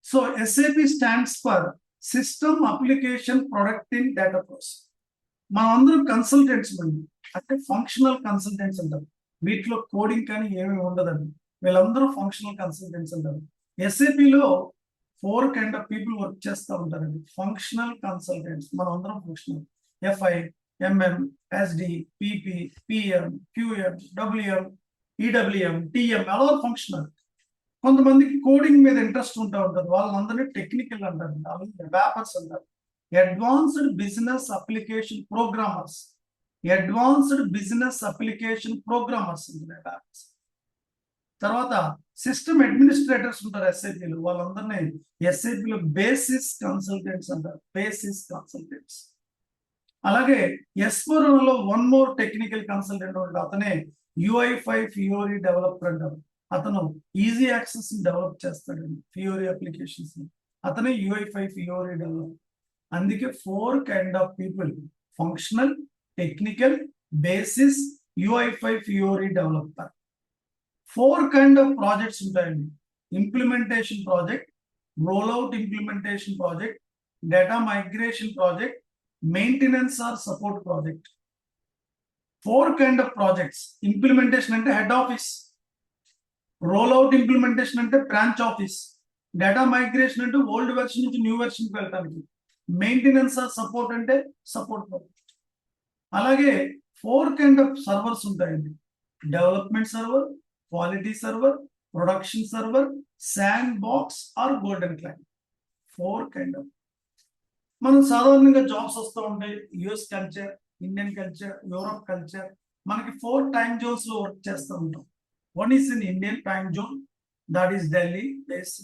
So SAP stands for system application product in data process. మనం అందరం consultants అండి, అంటే ఫంక్షనల్ కన్సల్టెంట్స్ అంటారు. వీటిలో కోడింగ్ కానీ ఏమీ ఉండదండి. వీళ్ళందరూ ఫంక్షనల్ కన్సల్టెంట్స్ అంటారు. ఎస్ఏపిలో 4 కైండ్ ఆఫ్ పీపుల్ వర్క్ చేస్తూ ఉంటారండి. ఫంక్షనల్ కన్సల్టెంట్స్ మనం అందరం functional. FI, MM, SD, PP, PM, QM, WM, EWM, TM all functional. కొంతమందికి కోడింగ్ మీద ఇంట్రెస్ట్ ఉంటా ఉంటుంది, వాళ్ళందరినీ టెక్నికల్ అంటారు, వ్యాపర్స్ అంటారు. Advanced business application programmers, advanced business application programmers ABAPers. తర్వాత సిస్టమ్ అడ్మినిస్ట్రేటర్స్ ఉంటారు ఎస్ఐపిలో, వాళ్ళందరినీ ఎస్ఐపిలో బేసిస్ కన్సల్టెంట్స్ అంటారు, బేసిస్ కన్సల్టెంట్స్. అలాగే ఎస్ఫోర్లో 1 మోర్ టెక్నికల్ కన్సల్టెంట్ ఉంటాడు, అతనే UI5 ఫియోరీ డెవలపర్ అంటారు. అతను ఈజీ యాక్సెస్ డెవలప్ చేస్తాడండి ఫియోరీ అప్లికేషన్స్, అతనే UI5 ఫియోరీ డెవలపర్. అందుకే 4 kind of people: functional, technical, basis, UI5 Fiori developer. 4 kind of projects ఉంటాయండి: implementation project, rollout implementation project, data migration project, maintenance or support project. 4 kind of projects. Implementation అంటే head office, rollout implementation అంటే branch office, data migration అంటే old version నుంచి new వెర్షన్కి వెళ్ళడానికి, maintenance or support అంటే support project. అలాగే 4 kind of servers ఉంటాయండి: development server, quality server, production server, sand box or golden client. 4 kind of. మనం సాధారణంగా జాబ్స్ వస్తూ ఉంటాయి. US culture, Indian culture, Europe culture. మనకి 4 టైమ్ జోన్స్ లో వర్క్ చేస్తూ ఉంటాం. One is in Indian time zone, that is Delhi based.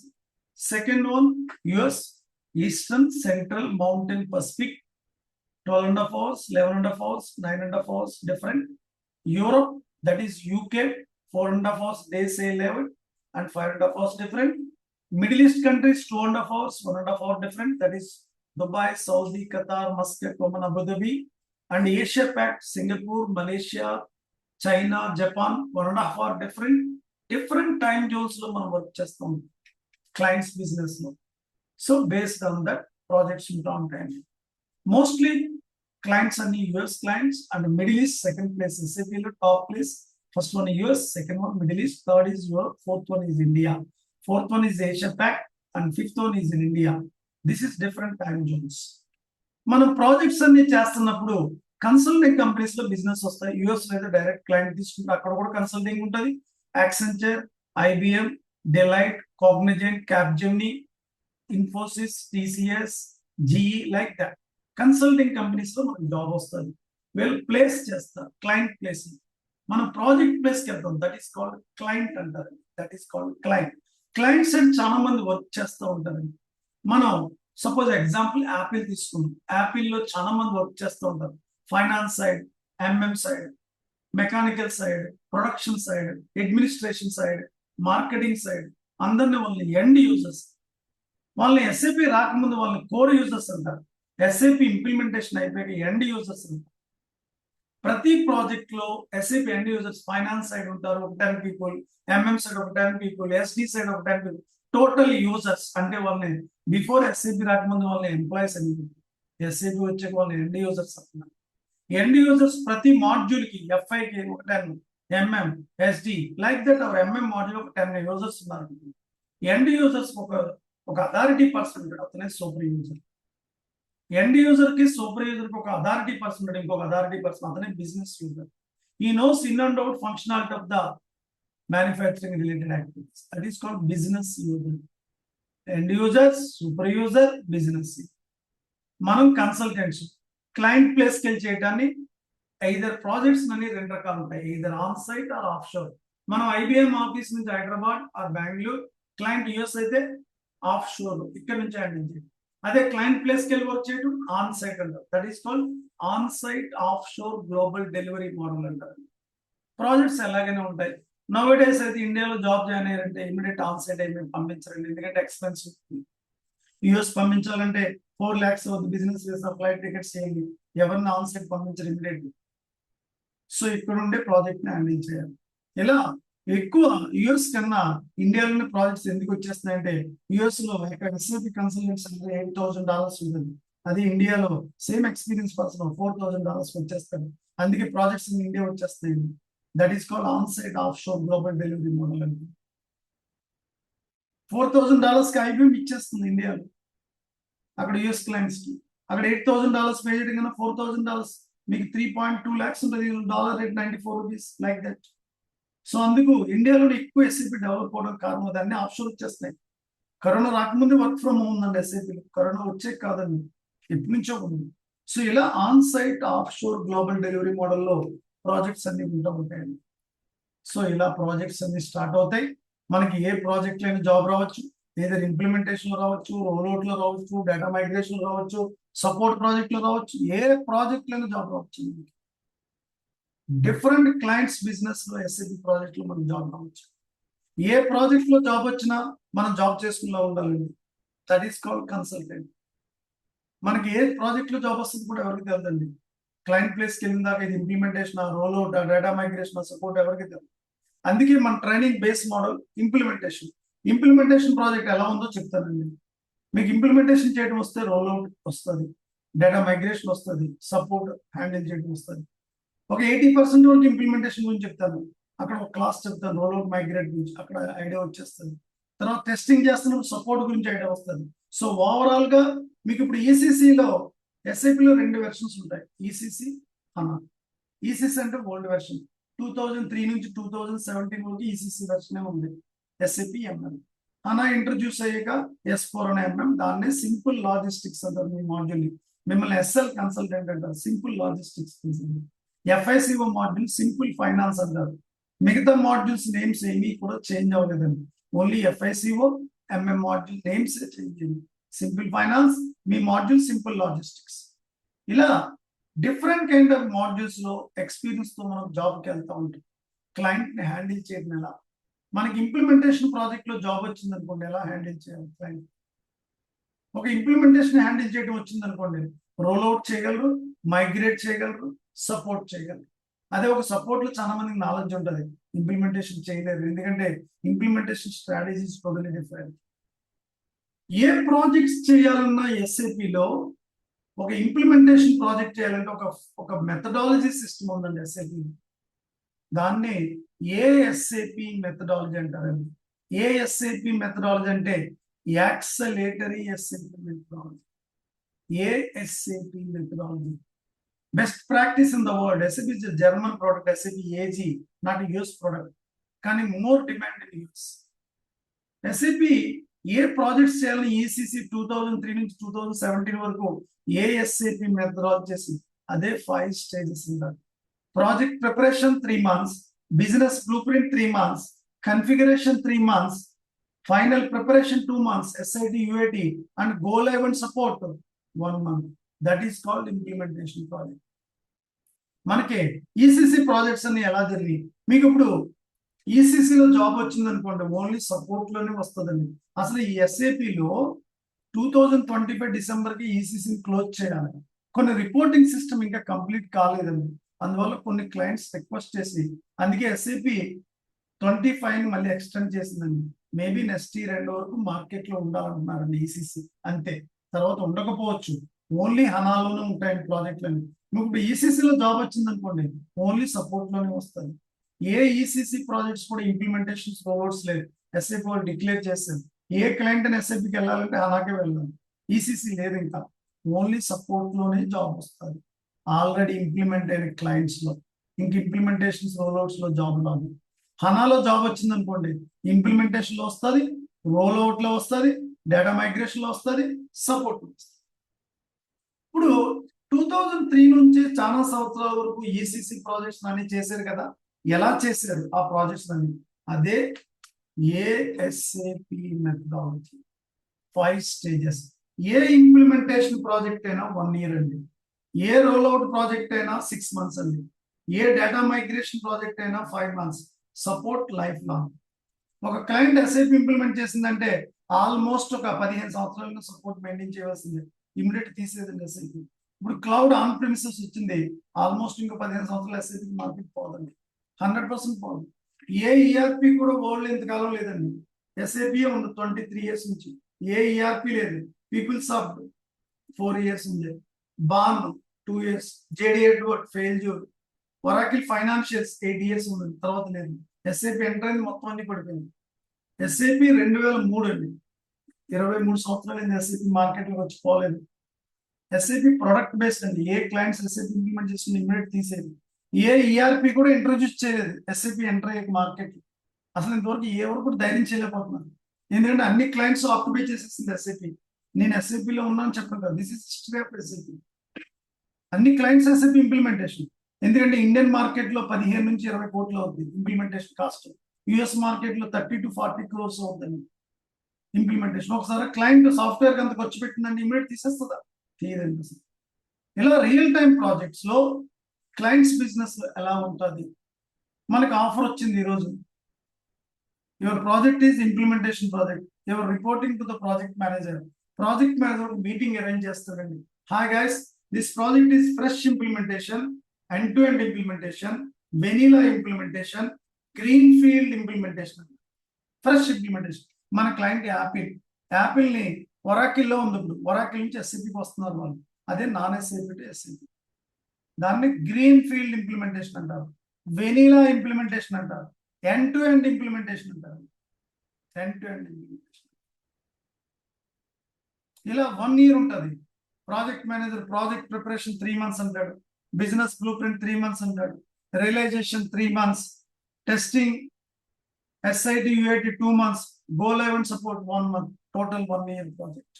Second one, US, Eastern, Central, Mountain, Pacific, 12.5 hours, 11.5 hours, 9.5 hours different. Europe, that is UK, 4.5 hours, they say 11 and 5.5 hours different. Middle East countries, 2.5 hours, 1.5 hour different, that is Dubai, Saudi, Qatar, Muscat, Oman, Abu Dhabi. And Asia Pac, Singapore, Malaysia, China, Japan, 1.5 hour different time zones లో మనం work చేస్తాం clients business లో. So based on that projects ఉంటా ఉంటాయండి. Mostly clients అన్ని US clients and middle east second place. ఎస్ఏపీలో top place, first one US, second one middle east, third is Europe, fourth one is India, fourth one is Asia Pac and fifth one is in India. This is different time zones. మనం projects అన్ని చేస్తున్నప్పుడు consulting companies లో business వస్తాయి. US లో అయితే direct client తీసుకుంటే అక్కడ కూడా కన్సల్టింగ్ ఉంటుంది. Accenture, IBM, Delight, Cognizant, Capgemini, Infosys, TCS, GE, like that consulting companies లో మనకు జాబ్ వస్తుంది. వీళ్ళు ప్లేస్ చేస్తారు, క్లయింట్ ప్లేస్. మనం ప్రాజెక్ట్ ప్లేస్ కి వెళ్తాం, దట్ ఈస్ కాల్డ్ క్లయింట్ అంటారు. That is called client. Clients and చాలా మంది వర్క్ చేస్తూ ఉంటారండి. మనం సపోజ్ ఎగ్జాంపుల్ యాపిల్ తీసుకున్నాం. యాపిల్ లో చాలా మంది వర్క్ చేస్తూ ఉంటారు. Finance side, MM side, mechanical side, production side, administration side, marketing side, అందరినీ వాళ్ళని ఎండ్ యూజర్స్. వాళ్ళని ఎస్ఏపి రాకముందు వాళ్ళని కోర్ యూజర్స్ అంటారు. ఎస్ఏపి ఇంప్లిమెంటేషన్ అయిపోయాక ఎండ్ యూజర్స్ అంటారు. ప్రతి ప్రాజెక్ట్ లో SAP end users finance side ఉంటారు, ఒక 10 people, ఎంఎం సైడ్ ఒక 10 people, ఎస్డి సైడ్ ఒక 10 people. టోటల్ యూజర్స్ అంటే వాళ్ళని బిఫోర్ ఎస్ఏపి రాకముందు వాళ్ళని ఎంప్లాయీస్ అని, ఎస్ఏపి వచ్చాక వాళ్ళని ఎండ్ యూజర్స్ అంటున్నారు. ఎండ్ యూజర్స్ ప్రతి మాడ్యూల్ కి ఎఫ్ఐకి ఒక 10, MM, SD, like that hour MM module ఒక 10 యూజర్స్ ఉన్నారు. ఎండ్ యూజర్స్ ఒక అథారిటీ పర్సన్ ఉంటాడు, అతనే సూపర్ యూజర్. ఎండ్ యూజర్ కి సూపర్ యూజర్ కి ఒక అథారిటీ పర్సన్ ఉంటాడు, ఇంకొక అథారిటీ పర్సన్, అతనే బిజినెస్ యూజర్. ఈ nose in and out functionality of the manufacturing related activities. That is called business user. End users, super user, business. మనం consultants client place కి వెళ్ళి చేయటాన్ని ఐదర్ ప్రాజెక్ట్స్ అన్ని 2 రకాలు ఉంటాయి, either on site or offshore. మనం IBM office నుంచి Hyderabad or Bengaluru, client US అయితే ఆఫ్ షోర్, ఇక్కడ నుంచి హ్యాండిల్ చేయడం. అదే క్లయింట్ ప్లేస్ కి వెళ్ళి వర్క్ చేయడం ఆన్ సైట్ అంటారు. That is called on site offshore global delivery model అంటారు. ప్రాజెక్ట్స్ ఎలాగైనా ఉంటాయి. నవ్ డేస్ అయితే ఇండియాలో జాబ్ జాయిన్ అయ్యారంటే ఇమీడియట్ ఆన్ సైట్ అయిపోయి పంపించరండి, ఎందుకంటే ఎక్స్పెన్సివ్. యుఎస్ పంపించాలంటే 4 lakhs అవుతుంది, బిజినెస్ వీసా, ఫ్లైట్ టికెట్స్ చేయండి, ఎవరిని ఆన్ సైట్ పంపించరు ఇమీడియట్లీ. సో ఇక్కడ ఉండే ప్రాజెక్ట్ ని హ్యాండిల్ చేయాలి. ఇలా ఎక్కువ యుఎస్ కన్నా ఇండియాలోనే ప్రాజెక్ట్స్ ఎందుకు వచ్చేస్తున్నాయంటే యుఎస్ లో ఎస్ఐపి కన్సల్టెంట్స్ అంటే $8,000 ఉంటుంది. అది ఇండియాలో సేమ్ ఎక్స్పీరియన్స్ పర్సన్ $4,000 వచ్చేస్తారు. అందుకే ప్రాజెక్ట్స్ ఇన్ ఇండియా వచ్చేస్తాయి. That is called on site offshore global delivery model అంటే $4,000 కి ఐబీఎం ఇచ్చేస్తుంది ఇండియాలో అక్కడ యుఎస్ క్లయింట్స్ కి. అక్కడ $8,000 పే చేయడం కన్నా $4,000 మీకు 3.2 lakhs ఉంటుంది. Dollar rate ₹94 like that. So అందుకు ఇండియాలో ఎక్కువ ఎస్ఐపి డెవలప్ అవడం కారణం దాన్ని ఆఫ్షోర్ వచ్చేస్తాయి. కరోనా రాకముందే వర్క్ ఫ్రమ్ హోమ్ ఉందండి ఎస్ఐపి. కరోనా వచ్చే కాదండి, ఎప్పటి నుంచో ఉంది. సో ఇలా on site offshore global delivery మోడల్లో ప్రాజెక్ట్స్ అన్ని ఉంటూ ఉంటాయండి. సో ఇలా ప్రాజెక్ట్స్ అన్ని స్టార్ట్ అవుతాయి. మనకి ఏ ప్రాజెక్ట్ అయినా జాబ్ రావచ్చు, ఏదైనా ఇంప్లిమెంటేషన్ లో రావచ్చు, రోల్అవుట్ లో రావచ్చు, డేటా మైగ్రేషన్ లో రావచ్చు, సపోర్ట్ ప్రాజెక్ట్ లో రావచ్చు, ఏ ప్రాజెక్ట్ అయినా జాబ్ రావచ్చు. డిఫరెంట్ క్లయింట్స్ బిజినెస్ లో ఎస్ఐపి ప్రాజెక్ట్ లో మనకు జాబ్ రావచ్చు. ఏ ప్రాజెక్ట్ లో జాబ్ వచ్చినా మనం జాబ్ చేసుకున్నా ఉండాలండి. That is called consultant. మనకి ఏ ప్రాజెక్ట్ లో జాబ్ వస్తుంది కూడా ఎవరికి తెలియదండి. క్లయింట్ ప్లేస్కి వెళ్ళిన దాకా ఇది implementation, rollout, data migration, support ఎవరికి తెలియదు. అందుకే మన training base model implementation. Implementation project ఎలా ఉందో చెప్తానండి. మీకు ఇంప్లిమెంటేషన్ చేయడం వస్తే రోల్అవుట్ వస్తుంది, డేటా మైగ్రేషన్ వస్తుంది, సపోర్ట్ హ్యాండిల్ చేయడం వస్తుంది. ఒక 80% వరకు ఇంప్లిమెంటేషన్ గురించి చెప్తాను. అక్కడ ఒక క్లాస్ చెప్తాను రోల్అవుట్ మైగ్రేట్ గురించి, అక్కడ ఐడియా వచ్చేస్తుంది. తర్వాత టెస్టింగ్ చేస్తున్నప్పుడు సపోర్ట్ గురించి ఐడియా వస్తుంది. సో ఓవరాల్ గా మీకు ఇప్పుడు ఈసీసీలో ఎస్ఐపిలో 2 వెర్షన్స్ ఉంటాయి, ఈసీసీ హనా. ఈసీసీ అంటే ఓల్డ్ వెర్షన్, 2003 నుంచి 2017 వరకు ఈసీసీ వెర్షన్ ఉంది. ఎస్ఐపి ఎంఎం హనా ఇంట్రడ్యూస్ అయ్యాక S4 అనే ఎంఎం, దాన్నే సింపుల్ లాజిస్టిక్స్ అంటారు. మీ మాడ్యూల్ మిమ్మల్ని ఎస్ఎల్ కన్సల్టెంట్ అంటారు, simple logistics consultant. FICO module simple finance అంటారు. మిగతా మాడ్యూల్స్ నేమ్స్ ఏమీ కూడా చేంజ్ అవ్వలేదండి. Only FICO MM module names change అయ్యింది. సింపుల్ ఫైనాన్స్ మీ మాడ్యూల్ సింపుల్ లాజిస్టిక్స్. ఇలా డిఫరెంట్ కైండ్ ఆఫ్ మాడ్యూల్స్ లో ఎక్స్పీరియన్స్ తో మనం జాబ్కి వెళ్తూ ఉంటాం. క్లయింట్ ని హ్యాండిల్ చేయడం ఎలా, మనకి ఇంప్లిమెంటేషన్ ప్రాజెక్ట్ లో జాబ్ వచ్చింది అనుకోండి, ఎలా హ్యాండిల్ చేయాలి క్లయింట్. ఒక ఇంప్లిమెంటేషన్ హ్యాండిల్ చేయడం వచ్చింది అనుకోండి, రోల్అవుట్ చేయగలరు, మైగ్రేట్ చేయగలరు, సపోర్ట్ చేయగలరు. అదే ఒక సపోర్ట్ లో చాలా మందికి నాలెడ్జ్ ఉంటుంది, ఇంప్లిమెంటేషన్ చేయలేరు. ఎందుకంటే ఇంప్లిమెంటేషన్ స్ట్రాటజీస్ టోటలీ డిఫరెంట్. ఏ ప్రాజెక్ట్స్ చేయాలన్నా ఎస్ఏపిలో ఒక ఇంప్లిమెంటేషన్ ప్రాజెక్ట్ చేయాలంటే ఒక మెథడాలజీ సిస్టమ్ ఉందండి ఎస్ఏపి. దాన్ని ఏఎస్ఏపి మెథడాలజీ అంటారండి. ఏఎస్ఏపి మెథడాలజీ అంటే accelerated SAP methodology. ASAP methodology best practice in the world. SAP is German product, SAP AG, not US product, కానీ more demand in US. SAP ఏ projects చేయాలని ECC 2003 నుంచి 2017 వరకు ASAP methodology చేసింది. అదే 5 stages ఉంటారు. Project preparation 3 months, business blueprint 3 months, configuration 3 months, final preparation 2 months, SIT UIT and go live and support 1 month. That is called implementation project. మనకి ECC projects అన్ని ఎలా జరిగి మీకు ఇప్పుడు ఈసీసీలో జాబ్ వచ్చింది అనుకోండి, ఓన్లీ సపోర్ట్ లోనే వస్తుందండి. అసలు ఈ ఎస్ఏపిలో 2025 డిసెంబర్కి ఈసీసీని క్లోజ్ చేయాలి. కొన్ని రిపోర్టింగ్ సిస్టమ్ ఇంకా కంప్లీట్ కాలేదండి. అందువల్ల కొన్ని క్లయింట్స్ రిక్వెస్ట్ చేసి, అందుకే ఎస్ఏపి 25 మళ్ళీ ఎక్స్టెండ్ చేసిందండి. మేబీ నెక్స్ట్ ఇయర్ ఎండ్ వరకు మార్కెట్ లో ఉండాలంటున్నారండి ఈసీసీ. అంతే, తర్వాత ఉండకపోవచ్చు. ఓన్లీ హనాలోనే ఉంటాయండి ప్రాజెక్టులు. మీకు ఇప్పుడు ఈసీసీలో జాబ్ వచ్చింది అనుకోండి, ఓన్లీ సపోర్ట్ లోనే వస్తుంది. ఏ ఈసీసీ ప్రాజెక్ట్స్ కూడా ఇంప్లిమెంటేషన్స్ రోల్అవుట్స్ లేదు. ఎస్ఏపి వాళ్ళు డిక్లేర్ చేశారు, ఏ క్లయింట్ అని ఎస్ఏపికి వెళ్ళాలంటే అలాగే వెళ్ళాలి. ఈసీసీ లేదు, ఇంకా ఓన్లీ సపోర్ట్ లోనే జాబ్ వస్తుంది. ఆల్రెడీ ఇంప్లిమెంట్ అయిన క్లయింట్స్ లో ఇంక ఇంప్లిమెంటేషన్స్ రోల్అవుట్స్ లో జాబ్ రాదు. హనాలో జాబ్ వచ్చింది అనుకోండి, ఇంప్లిమెంటేషన్ లో వస్తుంది, రోల్అవుట్ లో వస్తుంది, డేటా మైగ్రేషన్ లో వస్తుంది, సపోర్ట్ వస్తుంది. ఇప్పుడు 2003 నుంచి చాలా సంవత్సరాల వరకు ఈసీసీ ప్రాజెక్ట్స్ అన్ని చేశారు కదా. ఎలా చేశారు ఆ ప్రాజెక్ట్స్ అన్ని? అదే ఏఎస్ఏపి మెథడాలజీ. 5 స్టేజెస్. ఏ ఇంప్లిమెంటేషన్ ప్రాజెక్ట్ అయినా 1 year అండి. ఏ రోల్అవుట్ ప్రాజెక్ట్ అయినా 6 months అండి. ఏ డేటా మైగ్రేషన్ ప్రాజెక్ట్ అయినా 5 months. Support life long. ఒక క్లయింట్ ఎస్ఐపి ఇంప్లిమెంట్ చేసిందంటే ఆల్మోస్ట్ ఒక 15 సంవత్సరాలను సపోర్ట్ మెయింటైన్ చేయవలసిందే. ఇమీడియట్ తీసేదండి ఎస్ఐపి. ఇప్పుడు క్లౌడ్ ఆన్ ప్రిమిసెస్ వచ్చింది, ఆల్మోస్ట్ ఇంకా 15 సంవత్సరాలు ఎస్ఐపి మార్కెట్ పోదండి, 100% పోదు. ఏ ఈఆర్పి కూడా వరల్డ్ ఇంతకాలం లేదండి. ఎస్ఏపి ఉంది 23 years నుంచి. ఏ ఈఆర్పి లేదు. పీపుల్స్ ఆఫ్ 4 years ఉంది. బాన్ 2 years. JD Edward failure. Oracle financials 8 years ఉంది, తర్వాత లేదు. ఎస్ఏపి ఎంటర్ అయింది, మొత్తం అన్ని పడిపోయింది. ఎస్ఏపి 2003 అండి, 23 సంవత్సరాలు ఎస్ఏపి మార్కెట్ లోకి వచ్చి పోలేదు. ఎస్ఏపి ప్రొడక్ట్ బేస్డ్ అండి. ఏ క్లయింట్స్ ఎస్ఏపి ఇంప్లిమెంట్ చేసుకుని ఇమ్మీడియట్ తీసేది. ఏ ఈఆర్పి కూడా ఇంట్రొడ్యూస్ చేయలేదు ఎస్ఏపి ఎంటర్ అయ్యే మార్కెట్. అసలు ఇంతవరకు ఎవరు కూడా ధైర్యం చేయలేకపోతున్నారు. ఎందుకంటే అన్ని క్లయింట్స్ ఆక్యుపై చేసేసింది ఎస్ఏపి. నేను ఎస్ఏపిలో ఉన్నాను చెప్పను కదా, this is history of SAP. అన్ని క్లయింట్స్ ఎస్ఏపి ఇంప్లిమెంటేషన్. ఎందుకంటే ఇండియన్ మార్కెట్ లో 15 నుంచి 20 కోట్లు అవుతుంది ఇంప్లిమెంటేషన్ కాస్ట్. యుఎస్ మార్కెట్ లో 30 to 40 crores అవుతుంది ఇంప్లిమెంటేషన్. ఒకసారి క్లయింట్ సాఫ్ట్వేర్ అంత ఖర్చు పెట్టిందండి, ఇమీడియట్ తీసేస్తుందా? తీయదండి అసలు. ఇలా రియల్ టైం ప్రాజెక్ట్స్ లో క్లయింట్స్ బిజినెస్ ఎలా ఉంటుంది? మనకి ఆఫర్ వచ్చింది ఈరోజు. Your project is implementation project. Your reporting to the project manager. Project manager meeting arrange చేస్తారండి. Hi guys, this project is fresh implementation, end to end implementation, vanilla implementation, green field implementation. Fresh implementation. మన client Apple ని Oracle లో ఉంది. ఇప్పుడు Oracle నుంచి ఎస్ఏపికి వస్తున్నారు వాళ్ళు. అదే నాన్ ఎస్ఏపి టు ఎస్ఏపి. దాన్ని గ్రీన్ ఫీల్డ్ ఇంప్లిమెంటేషన్ అంటారు, వెనిలా ఇంప్లిమెంటేషన్ అంటారు, ఎండ్ టు ఎండ్ ఇంప్లిమెంటేషన్ అంటారు. ఎండ్ టు ఎండ్ ఇంప్లిమెంటేషన్ ఇలా 1 year ఉంటుంది. Project manager project preparation 3 months అంటాడు, బిజినెస్ బ్లూ ప్రింట్ 3 months అంటాడు, realisation 3 months, testing SIT UIT 2 months, go live and support 1 month. Total 1 year project.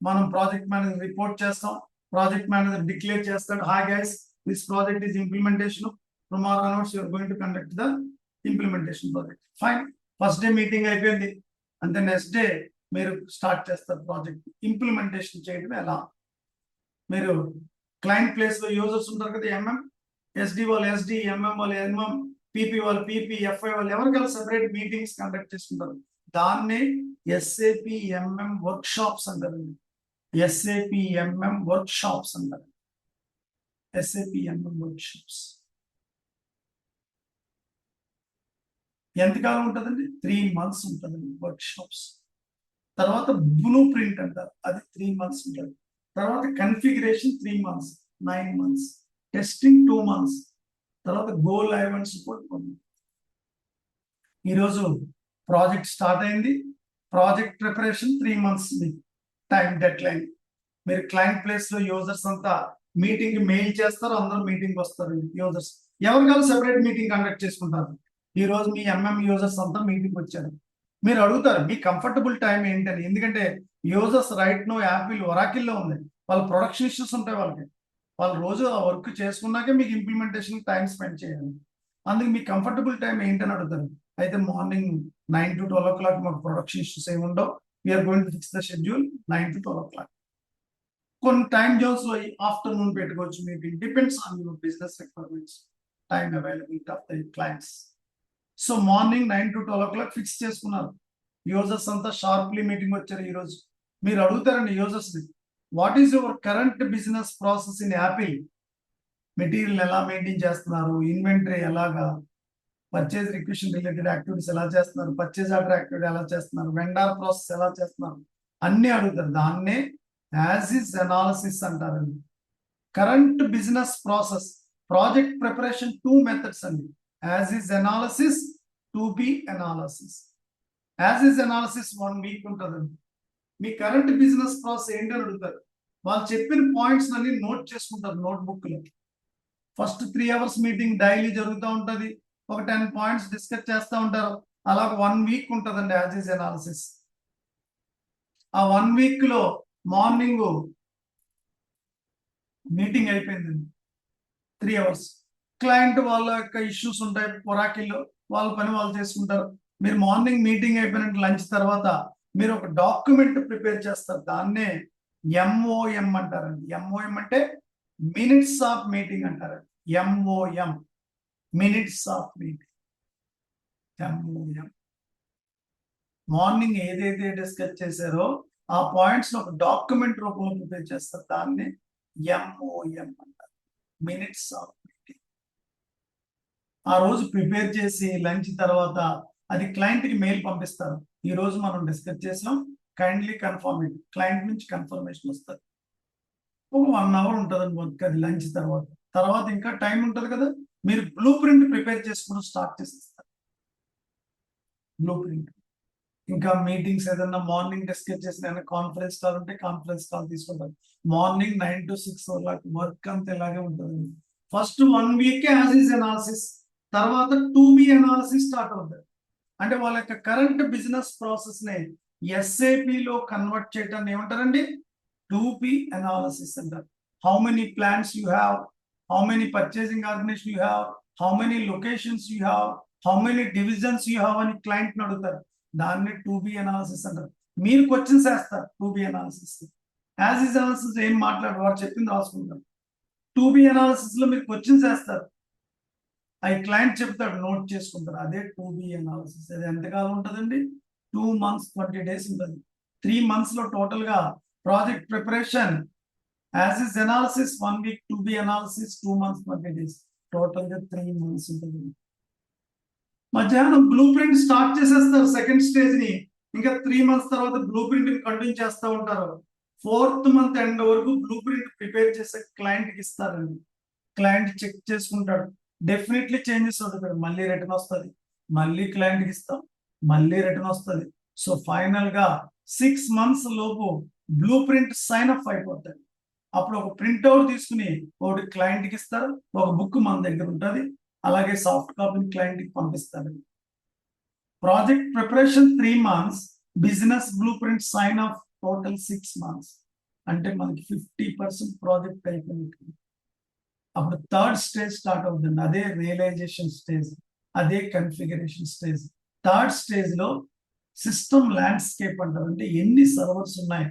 మనం project manager report చేస్తాం, project manager declare చేస్తాడు, hi guys, this project is implementation. Tomorrow onwards you are going to conduct the implementation project. Fine, first day meeting అయిపోయింది. అంటే next day మీరు start చేస్తారు project. Implementation చేయడం ఎలా? మీరు client place లో యూజర్స్ ఉంటారు కదా, ఎంఎం, ఎస్డి వాళ్ళు ఎస్డి, ఎంఎం వాళ్ళు ఎంఎం, పిపి వాళ్ళు పిపి, ఎఫ్ఐ వాళ్ళు ఎవరికైనా సెపరేట్ మీటింగ్స్ కండక్ట్ చేసుకుంటారు. దాన్ని ఎస్ఏపి ఎంఎం వర్క్ షాప్స్ అంటారు. ఎస్ఏపి ఎంఎం వర్క్ షాప్స్ అంటారు. ఎస్ఏపి ఎంఎం వర్క్ షాప్స్ ఎంతకాలం ఉంటుందండి? 3 months ఉంటుందండి వర్క్ షాప్స్. తర్వాత బ్లూ ప్రింట్ అంటారు, అది 3 months ఉంటుంది. తర్వాత configuration 3 months, 9 months, testing 2 months, తర్వాత go live and support 1 month. ఈరోజు ప్రాజెక్ట్ స్టార్ట్ అయింది. Project preparation 3 months time dead line. మీరు క్లయింట్ ప్లేస్ లో యూజర్స్ అంతా మీటింగ్ మెయిల్ చేస్తారు, అందరూ మీటింగ్ వస్తారు. యూజర్స్ ఎవరికైనా సెపరేట్ మీటింగ్ కండక్ట్ చేసుకుంటారు. ఈ రోజు మీ ఎంఎం యూజర్స్ అంతా మీటింగ్ వచ్చారు. మీరు అడుగుతారు మీ కంఫర్టబుల్ టైం ఏంటని. ఎందుకంటే యూజర్స్ రైట్ నో యాపిల్ ఒరాకిల్లో ఉంది, వాళ్ళ ప్రొడక్షన్ ఇష్యూస్ ఉంటాయి వాళ్ళకి. వాళ్ళు రోజు ఆ వర్క్ చేసుకున్నాకే మీకు ఇంప్లిమెంటేషన్ టైం స్పెండ్ చేయాలి. అందుకు మీ కంఫర్టబుల్ టైం ఏంటని అడుగుతారు. అయితే మార్నింగ్ 9 to 12 o'clock మాకు ప్రొడక్షన్ ఇష్యూస్ ఏమి ఉండవు. We're going to fix the schedule 9 to 12 o'clock. కొన్ని టైం జోన్స్ లో ఆఫ్టర్నూన్ పెట్టుకోవచ్చు meeting, depends on your business requirements, time availability of the clients. So morning 9 to 12 o'clock fix చేసుకున్నారు. Users అంతా sharply meeting వచ్చారు. ఈ రోజు మీరు అడుగుతారండి యూజర్స్ ని, what is your current business process in Apple? Material ఎలా మెయింటైన్ చేస్తున్నారు, ఇన్వెంటరీ ఎలాగా, పర్చేజ్ రిక్వెషన్ రిలేటెడ్ యాక్టివిటీస్ ఎలా చేస్తున్నారు, పర్చేజ్ ఆర్డర్ యాక్టివిటీ ఎలా చేస్తున్నారు, వెండార్ ప్రాసెస్ ఎలా చేస్తున్నారు, అన్ని అడుగుతారు. దాన్నే యాజ్ ఇస్ అనాలిసిస్ అంటారండి. Current business process project preparation 2 methods అండి. As is analysis, to be analysis. As is analysis 1 week ఉంటుందండి. మీ కరెంట్ బిజినెస్ ప్రాసెస్ ఏంటని అడుగుతారు. వాళ్ళు చెప్పిన పాయింట్స్ అన్ని నోట్ చేసుకుంటారు నోట్బుక్ లో. ఫస్ట్ 3 hours మీటింగ్ డైలీ జరుగుతూ ఉంటుంది. ఒక 10 points డిస్కస్ చేస్తూ ఉంటారు. అలాగ 1 week ఉంటుందండి యాజ్ ఇస్ అనాలిసిస్. ఆ 1 week లో మార్నింగ్ మీటింగ్ అయిపోయిందండి 3 hours. క్లయింట్ వాళ్ళ యొక్క ఇష్యూస్ ఉంటాయి ఒరాకిల్లో, వాళ్ళ పని వాళ్ళు చేసుకుంటారు. మీరు మార్నింగ్ మీటింగ్ అయిపోయినట్టు లంచ్ తర్వాత మీరు ఒక డాక్యుమెంట్ ప్రిపేర్ చేస్తారు. దాన్నే ఎంఓఎం అంటారండి. ఎంఓఎం అంటే మినిట్స్ ఆఫ్ మీటింగ్ అంటారండి. MOM minutes of meeting. MOM morning ఏదైతే డిస్కస్ చేశారో ఆ పాయింట్స్ ఒక డాక్యుమెంట్ రూపంలో ప్రిపేర్ చేస్తారు. దాన్ని ఎంఓఎం అంటారు, మినిట్స్ ఆఫ్ మీటింగ్. ఆ రోజు ప్రిపేర్ చేసి లంచ్ తర్వాత అది క్లయింట్ కి మెయిల్ పంపిస్తారు. ఈ రోజు మనం డిస్కస్ చేసాం, కైండ్లీ కన్ఫర్మ్ ఇట్. క్లయింట్ నుంచి కన్ఫర్మేషన్ వస్తుంది. ఒక 1 hour ఉంటుందండి వర్క్, అది లంచ్ తర్వాత. తర్వాత ఇంకా టైం ఉంటుంది కదా, మీరు బ్లూ ప్రింట్ ప్రిపేర్ చేసుకోవడం స్టార్ట్ చేసేస్తారు. బ్లూ ప్రింట్ ఇంకా మీటింగ్స్ ఏదన్నా మార్నింగ్ డిస్కస్ చేసిన కాన్ఫరెన్స్ కాల్ ఉంటే కాన్ఫరెన్స్ కాల్ తీసుకుంటారు. మార్నింగ్ 9 to 6 వర్క్ అంతా ఇలాగే ఉంటుంది. First 1 week as is analysis, తర్వాత 2B అనాలిసిస్ స్టార్ట్ అవుతుంది. అంటే వాళ్ళ యొక్క కరెంట్ బిజినెస్ ప్రాసెస్ ని SAP లో కన్వర్ట్ చేయటాన్ని ఏమంటారండి? 2B అనాలిసిస్ అంటారు. How many plants you have, how many purchasing organization you have, how many locations you have, how many divisions you have అని క్లయింట్ అడుగుతారు. దాన్ని 2B అనాలిసిస్ అంటారు. మీరు క్వశ్చన్స్ వేస్తారు 2B analysis. As is analysis ఏం మాట్లాడు, వాడు చెప్పింది రాసుకుంటారు. 2B అనాలిసిస్ లో మీరు క్వశ్చన్స్ వేస్తారు, అవి క్లయింట్ చెప్తాడు, నోట్ చేసుకుంటారు. అదే 2B అనాలిసిస్. అది ఎంతకాలం ఉంటుందండి? 2 months 20 days ఉంటుంది. 3 months లో టోటల్ గా project preparation, as is analysis 1 week, 2B analysis 2 months 20 days, total గా 3 months ఉంటుంది. మధ్యాహ్నం బ్లూ ప్రింట్ స్టార్ట్ చేసేస్తారు సెకండ్ స్టేజ్ ని. ఇంకా 3 months తర్వాత బ్లూ ప్రింట్ కంటిన్యూ చేస్తూ ఉంటారు. 4th month ఎండ్ వరకు బ్లూ ప్రింట్ ప్రిపేర్ చేసే క్లయింట్ కి ఇస్తారండి. క్లయింట్ చెక్ చేసుకుంటాడు, డెఫినెట్లీ చేంజెస్ అవుతుంది, మళ్ళీ రిటర్న్ వస్తుంది, మళ్ళీ క్లయింట్ కి ఇస్తాం, మళ్ళీ రిటర్న్ వస్తుంది. సో ఫైనల్ గా 6 months లోపు బ్లూ ప్రింట్ సైన్ అప్ అయిపోతుంది. అప్పుడు ఒక ప్రింట్అవుట్ తీసుకుని ఒకటి క్లయింట్ కి ఇస్తారు, ఒక బుక్ మన దగ్గర ఉంటుంది, అలాగే సాఫ్ట్ కాపీని క్లయింట్ కి పంపిస్తారు. Project preparation 3 months, business blueprint sign off total 6 months. అంటే మనకి 50% ప్రాజెక్ట్ అయిపోయింది. అప్పుడు థర్డ్ స్టేజ్ స్టార్ట్ అవుతుంది, అదే రియలైజేషన్ స్టేజ్, అదే కన్ఫిగరేషన్ స్టేజ్. థర్డ్ స్టేజ్ లో సిస్టమ్ ల్యాండ్స్కేప్ అంటారు. అంటే ఎన్ని సర్వర్స్ ఉన్నాయి,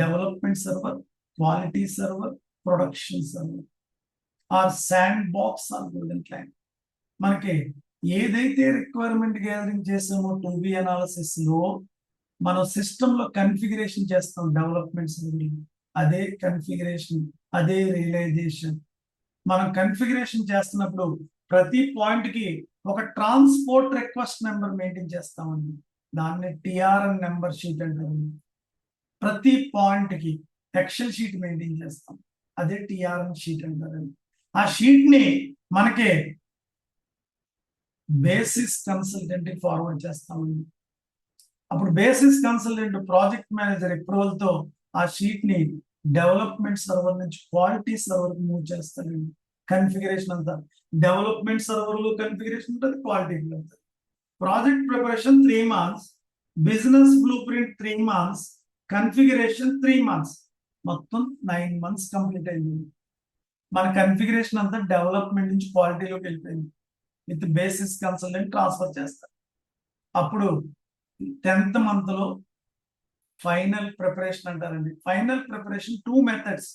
development server, quality server, production server, or sand box or golden client. మనకి ఏదైతే రిక్వైర్మెంట్ గ్యాదరింగ్ చేసామో 2B అనాలిసిస్ లో మనం సిస్టమ్ లో కన్ఫిగరేషన్ చేస్తాం డెవలప్మెంట్ సర్వర్, అదే కన్ఫిగరేషన్, అదే రియలైజేషన్. మనం కన్ఫిగరేషన్ చేస్తున్నప్పుడు ప్రతి పాయింట్ కి ఒక ట్రాన్స్పోర్ట్ రిక్వెస్ట్ నెంబర్ మెయింటైన్ చేస్తామండి, దాన్ని TRN నెంబర్ షీట్ అంటారు. ప్రతి పాయింట్ కి ఎక్సెల్ షీట్ మెయింటైన్ చేస్తాం, అదే TRN షీట్ అంటారండి. ఆ షీట్ ని మనకి బేసిస్ కన్సల్టెంట్ ఫార్వర్డ్ చేస్తామండి. అప్పుడు basis consultant project manager approval తో ఆ షీట్ ని డెవలప్మెంట్ సర్వర్ నుంచి క్వాలిటీ సర్వర్ కి మూవ్ చేస్తారండి. కన్ఫిగరేషన్ అంతా డెవలప్మెంట్ సర్వర్ లో కన్ఫిగరేషన్ ఉంటుంది, క్వాలిటీ ఉంటుంది. Project preparation 3 months, business blueprint 3 months, configuration 3 months, మొత్తం 9 months కంప్లీట్ అయింది. మన కన్ఫిగరేషన్ అంతా డెవలప్మెంట్ నుంచి క్వాలిటీలోకి వెళ్ళిపోయింది. విత్ బేసిస్ కన్సల్టెంట్ ట్రాన్స్ఫర్ చేస్తారు. అప్పుడు 10th month లో ఫైనల్ ప్రిపరేషన్ అంటారండి. Final preparation 2 methods,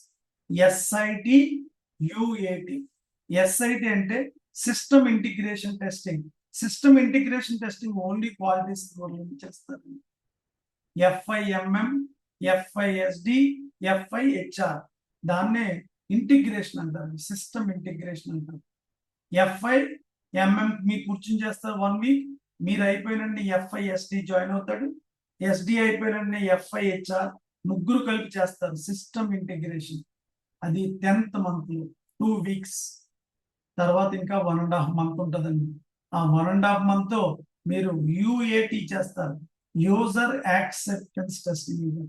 SIT, UAT. SIT అంటే system integration testing. System integration testing only quality score చేస్తారు. FIMM, FISD, FIHR, దాన్నే ఇంటిగ్రేషన్ అంటారు, సిస్టమ్ ఇంటిగ్రేషన్ అంటారు. FIMM మీరు కూర్చుని చేస్తారు 1 week, మీరు అయిపోయినండి FISD జాయిన్ అవుతాడు, SD అయిపోయినండి FIHR, ముగ్గురు కలిపి చేస్తారు సిస్టమ్ ఇంటిగ్రేషన్. అది 10th month లో 2 weeks. తర్వాత ఇంకా 1.5 month ఉంటుందండి. ఆ 1.5 month మీరు UAT చేస్తారు, యూజర్ యాక్సెప్టెన్స్ టెస్టింగ్.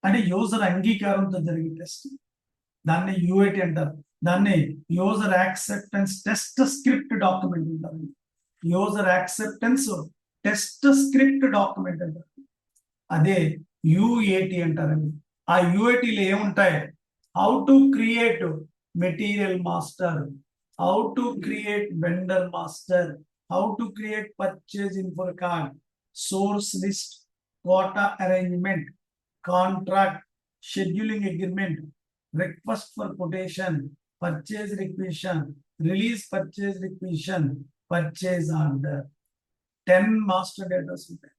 అంటే యూజర్ అంగీకారంతో జరిగే టెస్టింగ్, దాన్ని UAT అంటారు. దాన్ని user acceptance test script document అంటారు. User acceptance test script document అంటారు, అదే UAT అంటారండి. ఆ UATలో ఏముంటాయి? How to create material master, how to create vendor master, how to create purchase info card, source list, quota arrangement, contract, scheduling agreement, request for quotation, purchase requisition, release purchase requisition, purchase order. 10 master datas ఉంటాయి,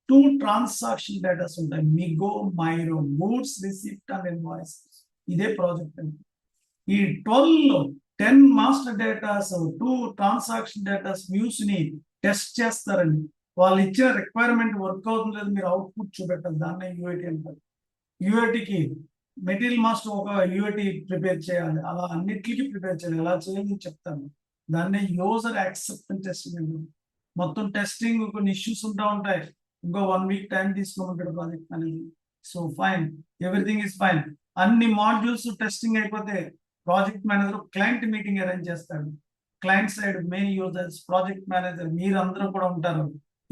2 transaction datas ఉంటాయి, మిగో, మైరో, goods receipt and invoice. ఇదే project అండి. ఈ 12 10 master datas 2 transaction datas views ని test చేస్తారండి. వాళ్ళు ఇచ్చిన requirement work అవుతుంది లేదు, మీరు అవుట్పుట్ చూపెట్టాలి, దాన్నే యూఐటి అంటారు. యూఐటికి మెటీరియల్ మాస్టర్ ఒక యూఐటి ప్రిపేర్ చేయాలి, అలా అన్నిటికీ ప్రిపేర్ చేయాలి. ఎలా చేయాలి చెప్తాను. దాన్నే యూజర్ యాక్సెప్టెన్స్ టెస్టింగ్. మొత్తం టెస్టింగ్ కొన్ని ఇష్యూస్ ఉంటాయి. ఇంకో 1 వీక్ టైం తీసుకోమంటాడు ప్రాజెక్ట్ అనేది. So fine, everything is fine. అన్ని మాడ్యూల్స్ టెస్టింగ్ అయిపోతే project manager client meeting arrange చేస్తాడు. Client side main users, project manager, మీరందరూ కూడా ఉంటారు.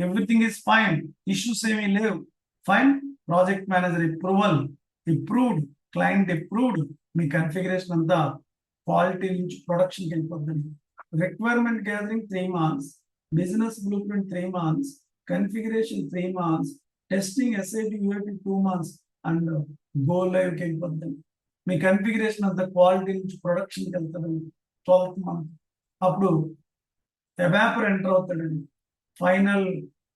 ఎవ్రీథింగ్ ఇస్ ఫైన్, ఇష్యూస్ ఏమీ లేవు. Fine, project manager approved, client approved, మీ కన్ఫిగరేషన్ అంతా క్వాలిటీ నుంచి ప్రొడక్షన్కి వెళ్ళిపోద్దండి. Requirement gathering 3 months, business blueprint 3 months, configuration 3 months, testing SAP UAT 2 months and go లైవ్కి వెళ్ళిపోద్దండి. మీ కన్ఫిగరేషన్ అంతా క్వాలిటీ నుంచి ప్రొడక్షన్కి వెళ్తాడండి 12th month. అప్పుడు ఎవాపర్ ఎంటర్ అవుతాడండి. ఫైనల్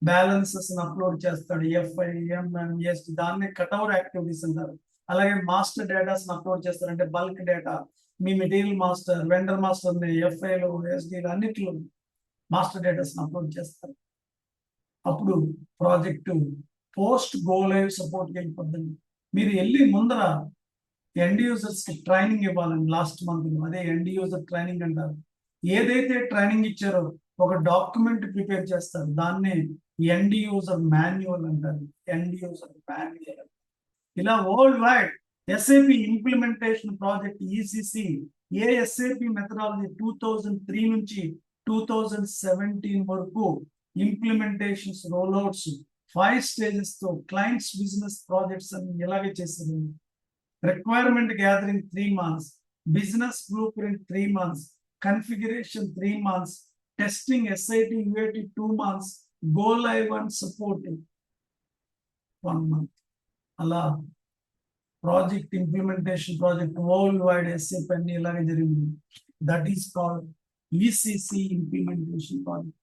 బ్యాలెన్సెస్ అప్లోడ్ చేస్తాడు, FI, MM, ST, దాన్ని కట్అవర్ యాక్టివిటీస్ అంటారు. అలాగే మాస్టర్ డేటాస్ అప్లోడ్ చేస్తారు, అంటే బల్క్ డేటా. మీ మెటీరియల్ మాస్టర్, వెండర్ మాస్టర్, FIలో, SDలో అన్నిట్లో మాస్టర్ డేటాస్ అప్లోడ్ చేస్తారు. అప్పుడు ప్రాజెక్టు పోస్ట్ గో లైవ్ సపోర్ట్కి వెళ్ళిపోద్దండి. మీరు వెళ్ళి ముందర ఎండ్ యూజర్స్ కి ట్రైనింగ్ ఇవ్వాలండి. లాస్ట్ మంత్ అదే ఎండ్ యూజర్ ట్రైనింగ్ అంటారు. ఏదైతే ట్రైనింగ్ ఇచ్చారో ఒక డాక్యుమెంట్ ప్రిపేర్ చేస్తారు, దాన్నే ఎండ్ యూజర్ మాన్యువల్ అంటారు. End user manual. ఇలా worldwide SAP implementation project ECC ఏ SAP మెథడాలజీ 2003 నుంచి 2017 వరకు ఇంప్లిమెంటేషన్స్, రోల్అవుట్స్ 5 stages తో క్లయింట్స్ బిజినెస్ ప్రాజెక్ట్స్ అని ఇలాగే చేసింది. Requirement gathering 3 months, business blueprint 3 months, configuration 3 months, testing SIT UAT 2 months, go live and supporting 1 month. అలా project implementation project world wide SAP అన్ని ఇలాగే జరిగింది. That is called ECC implementation project.